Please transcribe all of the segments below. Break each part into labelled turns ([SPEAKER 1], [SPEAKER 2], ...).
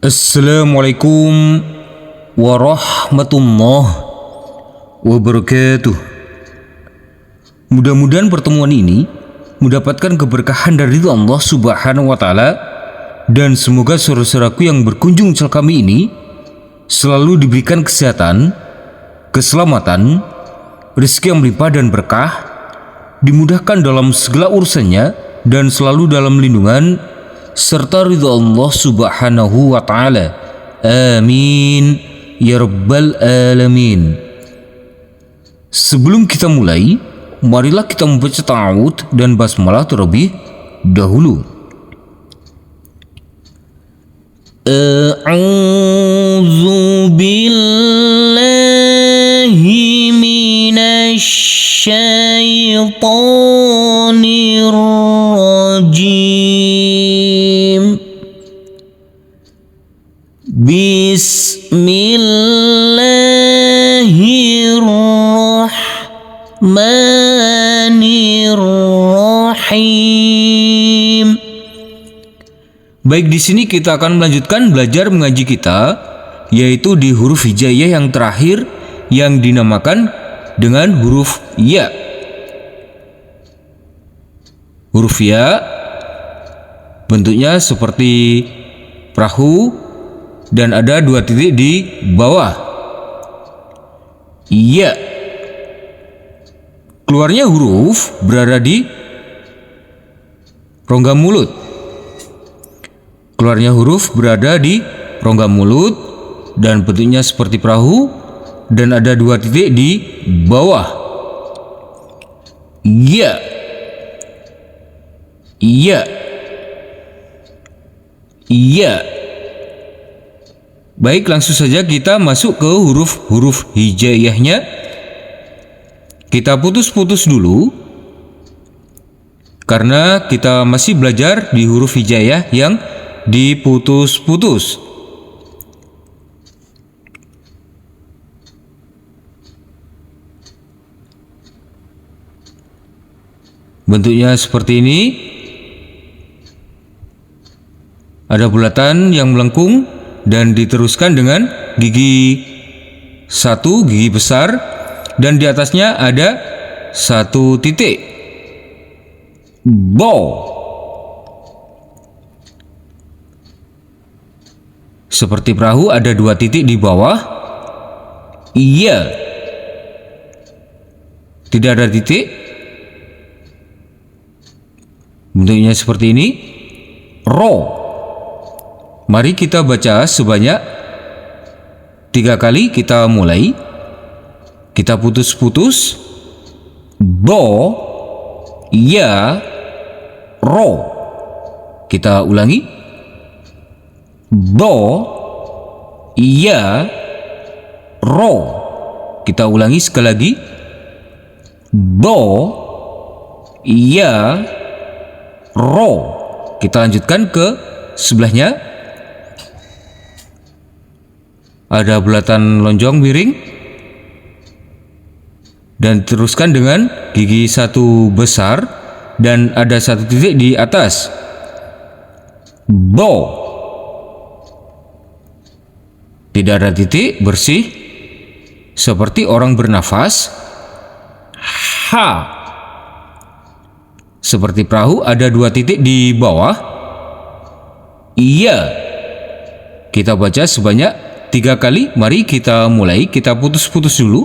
[SPEAKER 1] Assalamualaikum warahmatullahi wabarakatuh. Mudah-mudahan pertemuan ini mendapatkan keberkahan dari Allah Subhanahu wa Ta'ala, dan semoga saudara-saudaraku yang berkunjung channel kami ini selalu diberikan kesehatan, keselamatan, rezeki yang melimpah dan berkah, dimudahkan dalam segala urusannya, dan selalu dalam lindungan serta ridha Allah Subhanahu wa Ta'ala. Amin ya rabbal alamin. Sebelum kita mulai, marilah kita membaca ta'awudz dan basmalah terlebih dahulu. A'udzu billahi minasy syaithanir rajim. Bismillahirrahmanirrahim. Baik, di sini kita akan melanjutkan belajar mengaji kita, yaitu di huruf hijaiyah yang terakhir yang dinamakan dengan huruf ya. Huruf ya bentuknya seperti perahu dan ada dua titik di bawah. Ya. Keluarnya huruf berada di rongga mulut. Keluarnya huruf berada di rongga mulut dan bentuknya seperti perahu dan ada dua titik di bawah. Ya. Ya. Ya. Baik, langsung saja kita masuk ke huruf-huruf hijaiyahnya. Kita putus-putus dulu karena kita masih belajar di huruf hijaiyah yang diputus-putus. Bentuknya seperti ini. Ada bulatan yang melengkung dan diteruskan dengan gigi satu, gigi besar, dan di atasnya ada satu titik. Bo. Seperti perahu ada dua titik di bawah. Iya. Tidak ada titik. Bentuknya seperti ini. Ro. Mari kita baca sebanyak 3 kali. Kita mulai. Kita putus-putus. Bo. Ya. Ro. Kita ulangi. Bo. Ya. Ro. Kita ulangi sekali lagi. Bo. Ya. Ro. Kita lanjutkan ke sebelahnya. Ada bulatan lonjong miring dan teruskan dengan gigi satu besar dan ada satu titik di atas. Bo. Tidak ada titik, bersih seperti orang bernafas. Ha. Seperti perahu ada dua titik di bawah. Iya. Kita baca sebanyak 3 kali. Mari kita mulai. Kita putus-putus dulu.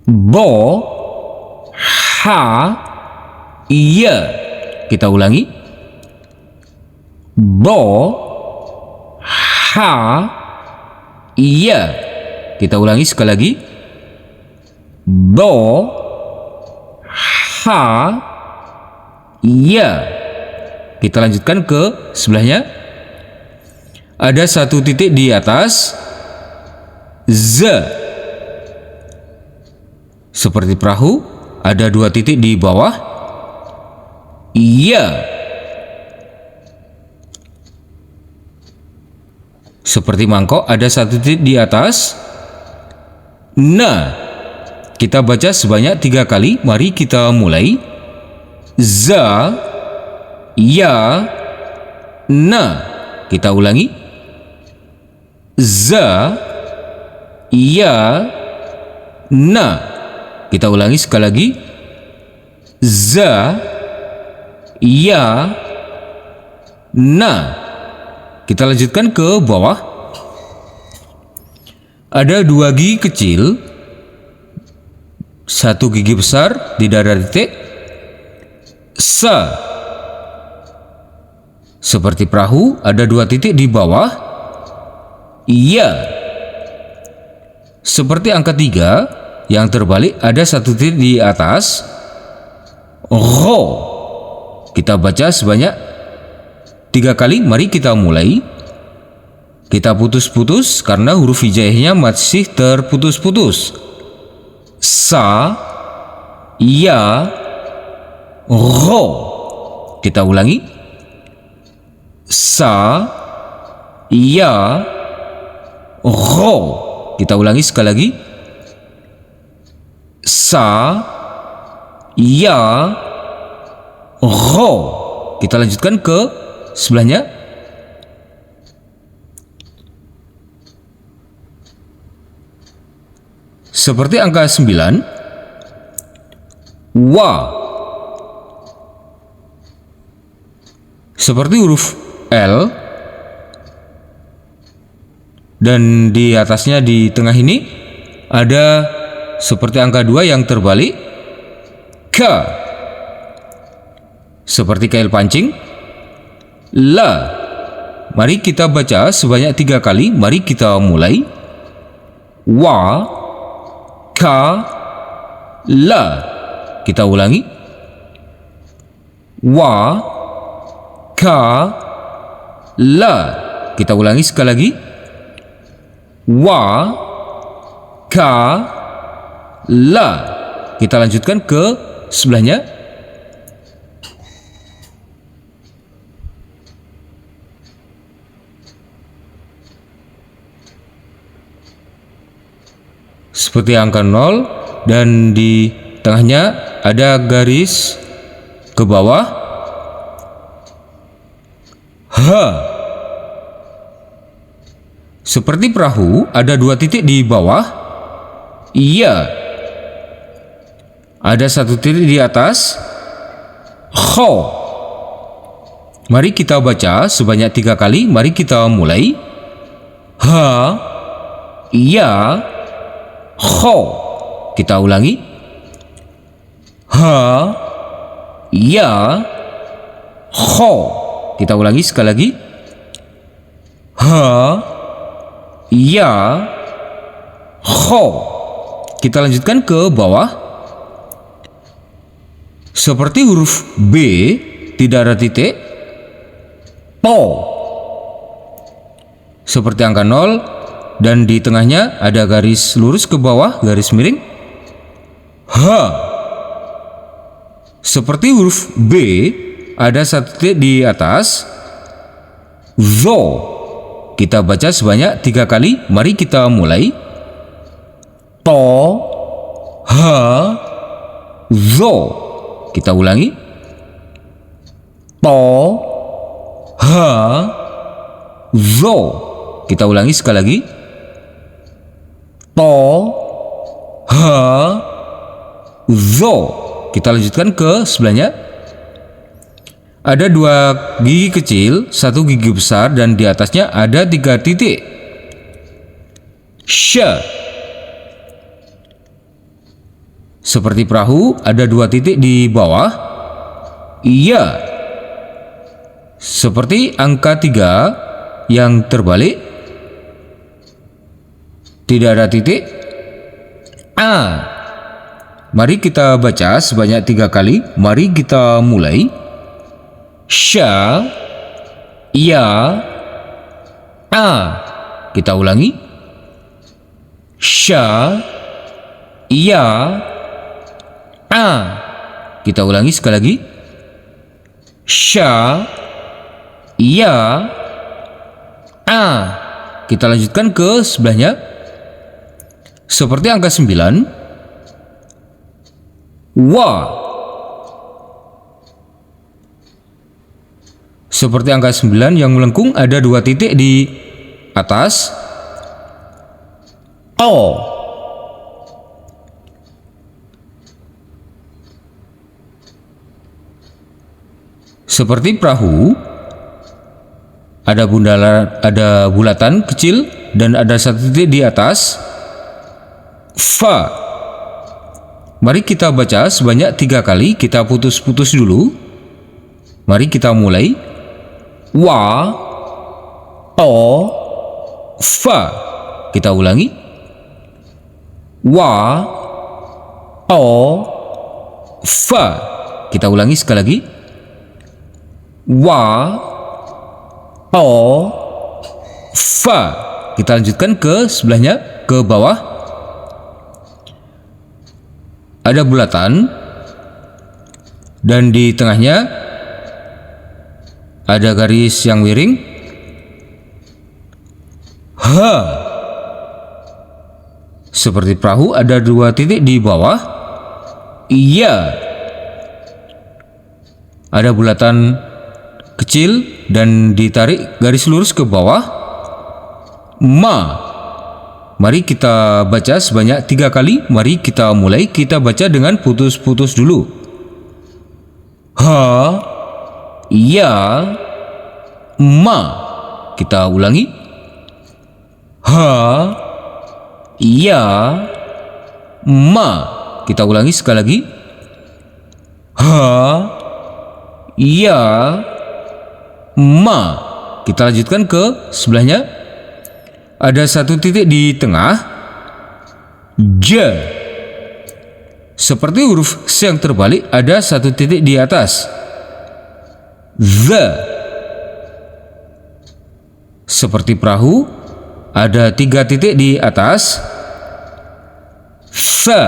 [SPEAKER 1] Bo. Ha. Iya. Kita ulangi. Bo. Ha. Iya. Kita ulangi sekali lagi. Bo. Ha. Iya. Kita lanjutkan ke sebelahnya. Ada satu titik di atas. Z. Seperti perahu ada dua titik di bawah. Iya. Seperti mangkok ada satu titik di atas. Nah. Kita baca sebanyak 3 kali. Mari kita mulai. Za. Ya. Na. Kita ulangi. za, ya, na. Kita ulangi sekali lagi. Za, ya, na. Kita lanjutkan ke bawah. Ada 2 gigi kecil, 1 gigi besar, tidak ada titik. Sa. Seperti perahu, ada 2 titik di bawah. Ya. Seperti angka 3 yang terbalik, ada 1 titik di atas. Ro. Kita baca sebanyak 3 kali. Mari kita mulai. Kita putus-putus karena huruf hijaiyahnya masih terputus-putus. Sa, ya, ro. Kita ulangi. Sa, ya, ro. Kita ulangi sekali lagi. Sa, ya, ro. Kita lanjutkan ke sebelahnya. Seperti angka 9. Wa. Seperti huruf L. Dan di atasnya di tengah ini ada seperti angka 2 yang terbalik. Ka. Seperti kail pancing. La. Mari kita baca sebanyak 3 kali. Mari kita mulai. Wa, ka, la. Kita ulangi. Wa, ka, la. Kita ulangi sekali lagi. Wa, ka, la. Kita lanjutkan ke sebelahnya. Seperti angka 0 dan di tengahnya ada garis ke bawah. Ha. Seperti perahu, ada 2 titik di bawah. Iya. Ada 1 titik di atas. Kho. Mari kita baca sebanyak 3 kali. Mari kita mulai. Ha, iya, kho. Kita ulangi. Ha, ya, kho. Kita ulangi sekali lagi. Ha, ya, kho. Kita lanjutkan ke bawah. Seperti huruf B, tidak ada titik. To. Seperti angka 0 dan di tengahnya ada garis lurus ke bawah, garis miring. Ha. Seperti huruf B, ada 1 titik di atas. Zo. Kita baca sebanyak 3 kali. Mari kita mulai. To, ha, zo. Kita ulangi. To, ha, zo. Kita ulangi sekali lagi. To, ha, zo. Kita lanjutkan ke sebelahnya. Ada 2 gigi kecil, 1 gigi besar, dan di atasnya ada 3 titik. Sha. Seperti perahu, ada 2 titik di bawah. Iya. Seperti angka 3 yang terbalik. Tidak ada titik. A. Mari kita baca sebanyak 3 kali. Mari kita mulai. Sha, ya, a. Kita ulangi. Sha, ya, a. Kita ulangi sekali lagi. Sha, ya, a. Kita lanjutkan ke sebelahnya. Seperti angka 9. Wa. Seperti angka 9 yang melengkung, ada 2 titik di atas. O. Seperti perahu, ada bulatan kecil dan ada satu titik di atas. Fa. Mari kita baca sebanyak 3 kali, kita putus-putus dulu. Mari kita mulai. Wa, o, fa. Kita ulangi. Wa, o, fa. Kita ulangi sekali lagi. Wa, o, fa. Kita lanjutkan ke sebelahnya, ke bawah. Ada bulatan dan di tengahnya ada garis yang miring. Ha. Seperti perahu, ada 2 titik di bawah. Iya. Ada bulatan kecil dan ditarik garis lurus ke bawah. Ma. Mari kita baca sebanyak 3 kali. Mari kita mulai. Kita baca dengan putus-putus dulu. Ha, ya, ma. Kita ulangi. Ha, ya, ma. Kita ulangi sekali lagi. Ha, ya, ma. Kita lanjutkan ke sebelahnya. Ada satu titik di tengah. Ja. Seperti huruf S yang terbalik, ada satu titik di atas. The. Seperti perahu, ada 3 titik di atas. Tha.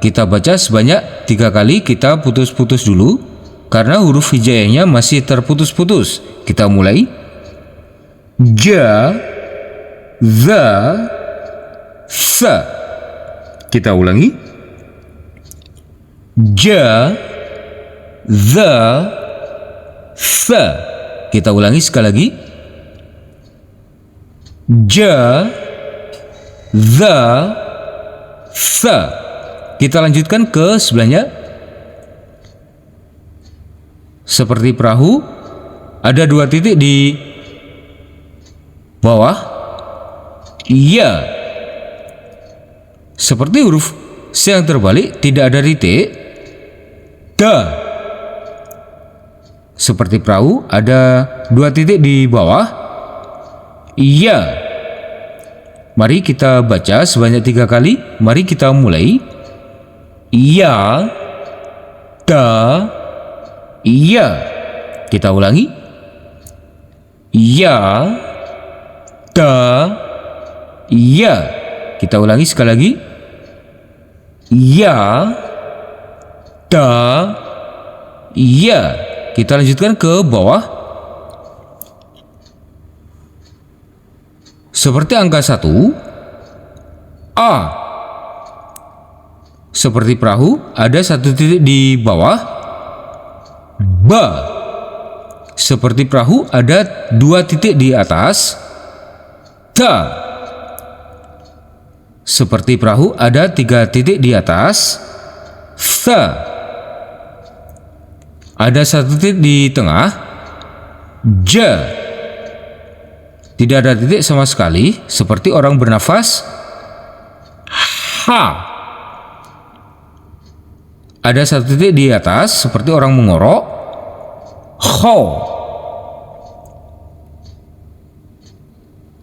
[SPEAKER 1] Kita baca sebanyak 3 kali, kita putus-putus dulu karena huruf hijaiyahnya masih terputus-putus. Kita mulai. Ja, the, tha. Kita ulangi. Ja, the, tha. Kita ulangi sekali lagi. Ja, the, tha. Kita lanjutkan ke sebelahnya. Seperti perahu, ada 2 titik di bawah. Iya. Seperti huruf S yang terbalik, tidak ada titik. Da. Seperti perahu, ada 2 titik di bawah. Iya. Mari kita baca sebanyak 3 kali. Mari kita mulai. Iya, da, iya. Kita ulangi. Iya, da, iya. Kita ulangi sekali lagi. Iya, da, iya. Kita lanjutkan ke bawah. Seperti angka 1. A. Seperti perahu, ada 1 titik di bawah. Ba. Seperti perahu, ada 2 titik di atas. Ta. Seperti perahu, ada 3 titik di atas. Tha. Ada 1 titik di tengah. Ja. Tidak ada titik sama sekali, seperti orang bernafas. Ha. Ada 1 titik di atas, seperti orang mengorok. Kho.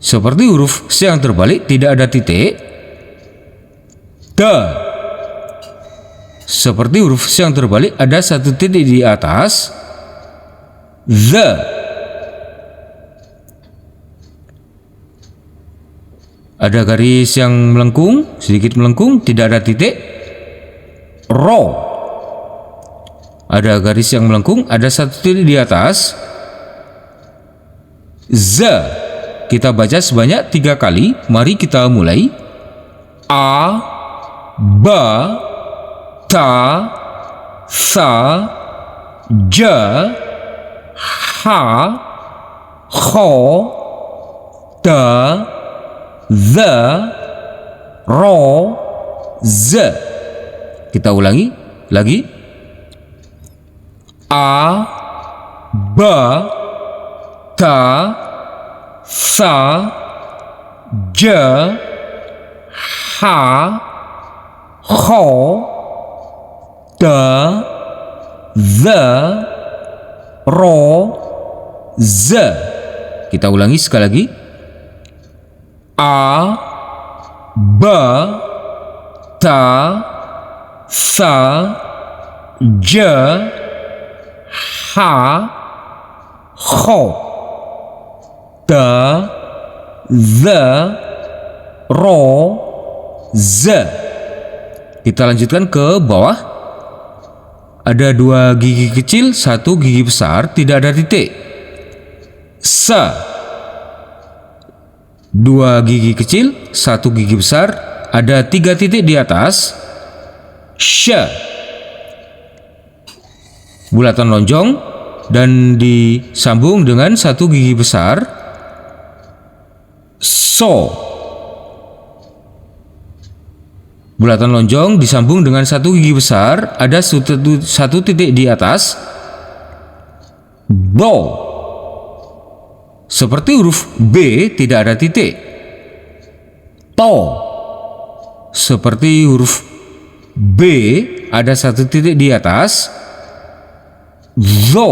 [SPEAKER 1] Seperti huruf S yang terbalik, tidak ada titik. Da. Seperti huruf S yang terbalik, ada 1 titik di atas. The. Ada garis yang melengkung, sedikit melengkung, tidak ada titik. Ro. Ada garis yang melengkung, ada 1 titik di atas. Za. Kita baca sebanyak 3 kali. Mari kita mulai. A, ba, ta, tha, ja, ha, kho, da, the, ro, z. Kita ulangi lagi. A, ba, ta, sa, ja, ha, ho, da, za, ro, z. Kita ulangi sekali lagi. A, ba, ta, sa, ja, ha, ho, da, za, ro, z. Kita lanjutkan ke bawah. Ada 2 gigi kecil, 1 gigi besar, tidak ada titik. Sa. 2 gigi kecil, 1 gigi besar, ada 3 titik di atas. Sya. Bulatan lonjong dan disambung dengan 1 gigi besar. So. Bulatan lonjong disambung dengan 1 gigi besar, ada 1 titik di atas. Bo. Seperti huruf B tidak ada titik. To. Seperti huruf B ada 1 titik di atas. Zo.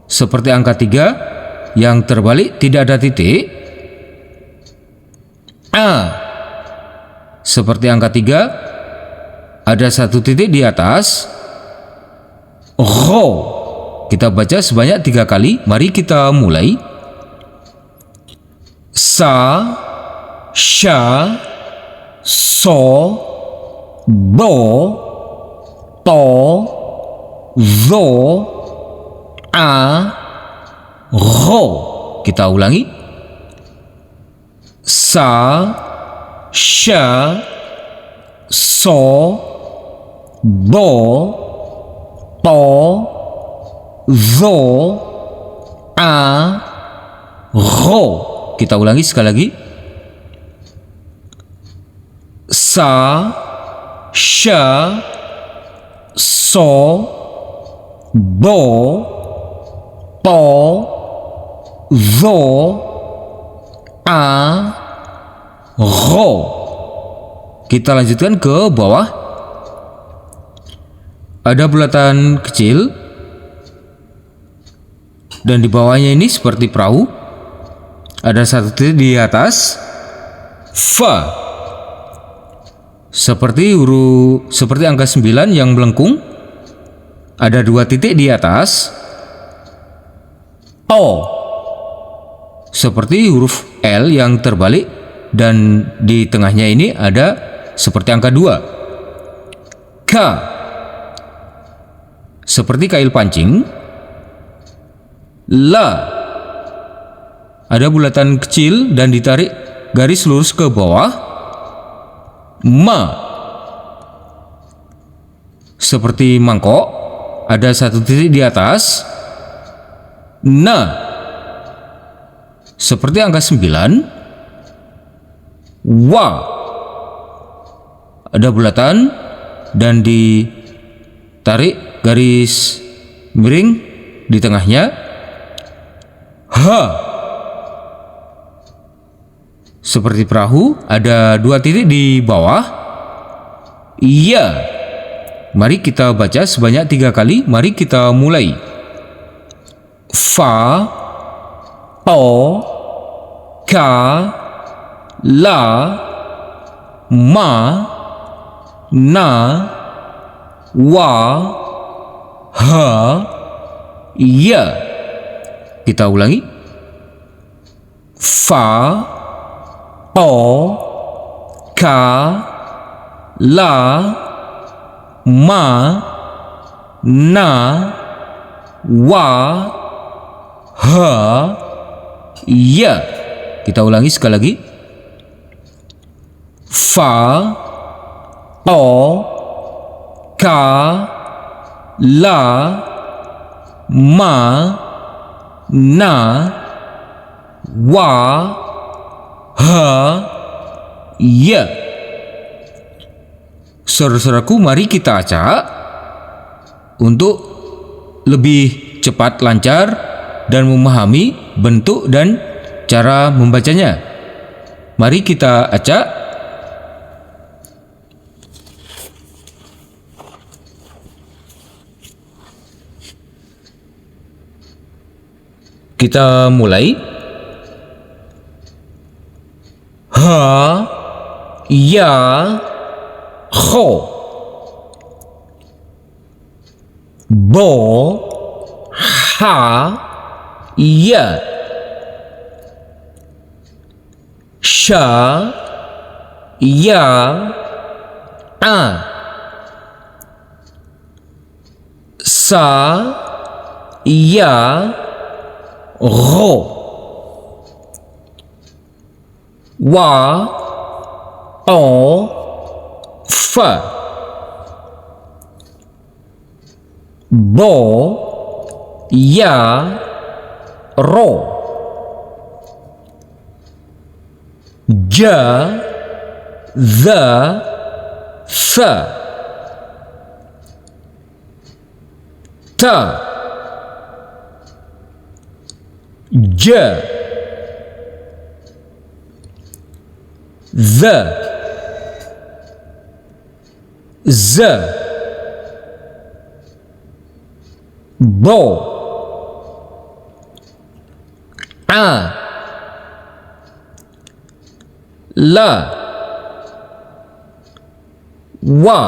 [SPEAKER 1] Seperti angka 3 yang terbalik tidak ada titik. A. Seperti angka 3 ada 1 titik di atas. Ro. Kita baca sebanyak 3 kali. Mari kita mulai. Sa, sya, so, bo, to, zo, a, ro. Kita ulangi. Sa, sya, so, bo, to, zo, a, ro. Kita ulangi sekali lagi. Sa, sya, so, bo, to, zo, a, ro. Kita lanjutkan ke bawah. Ada bulatan kecil dan di bawahnya ini seperti perahu. Ada 1 titik di atas. Fa. Seperti angka 9 yang melengkung. Ada 2 titik di atas. O. Seperti huruf L yang terbalik dan di tengahnya ini ada seperti angka 2. K. Seperti kail pancing. La. Ada bulatan kecil dan ditarik garis lurus ke bawah. Ma. Seperti mangkok, ada 1 titik di atas. Na. Seperti angka 9. Wa. Ada bulatan dan ditarik garis miring di tengahnya. Ha. Seperti perahu, ada 2 titik di bawah. Iya. Mari kita baca sebanyak 3 kali. Mari kita mulai. Fa, to, ka, la, ma, na, wa, ha, ya. Kita ulangi. Fa, to, ka, la, ma, na, wa, ha, ya. Kita ulangi sekali lagi. Fa, to, ka, la, ma, na, wa, ha, Ya. Saudara-saudaraku, mari kita acak untuk lebih cepat, lancar, dan memahami bentuk dan cara membacanya. Mari kita acak. Kita mulai. Ha, ya, kho, bo, ha, ya, sha, ya, a, sa, ya, ro, wa, o, fa, bo, ya, ro, ja, za, fa, ta, ja, za, za, bo, a, la, wa,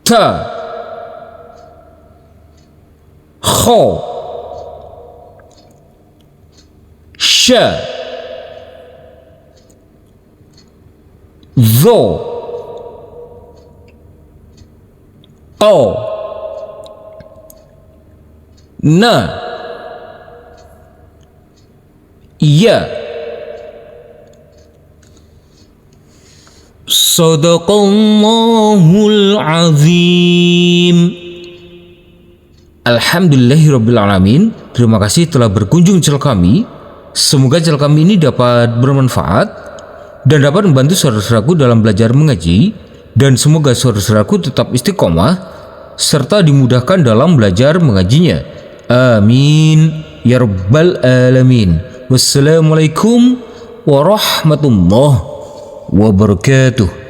[SPEAKER 1] ta, kho, sha, zo, o, na, ya. Sadaqallahul azim. Alhamdulillahirrabbilalamin. Terima kasih telah berkunjung channel kami. Semoga channel kami ini dapat bermanfaat dan dapat membantu saudara-saudaraku dalam belajar mengaji, dan semoga saudara-saudaraku tetap istiqomah serta dimudahkan dalam belajar mengajinya. Amin ya rabbal alamin. Wassalamualaikum warahmatullahi wabarakatuh.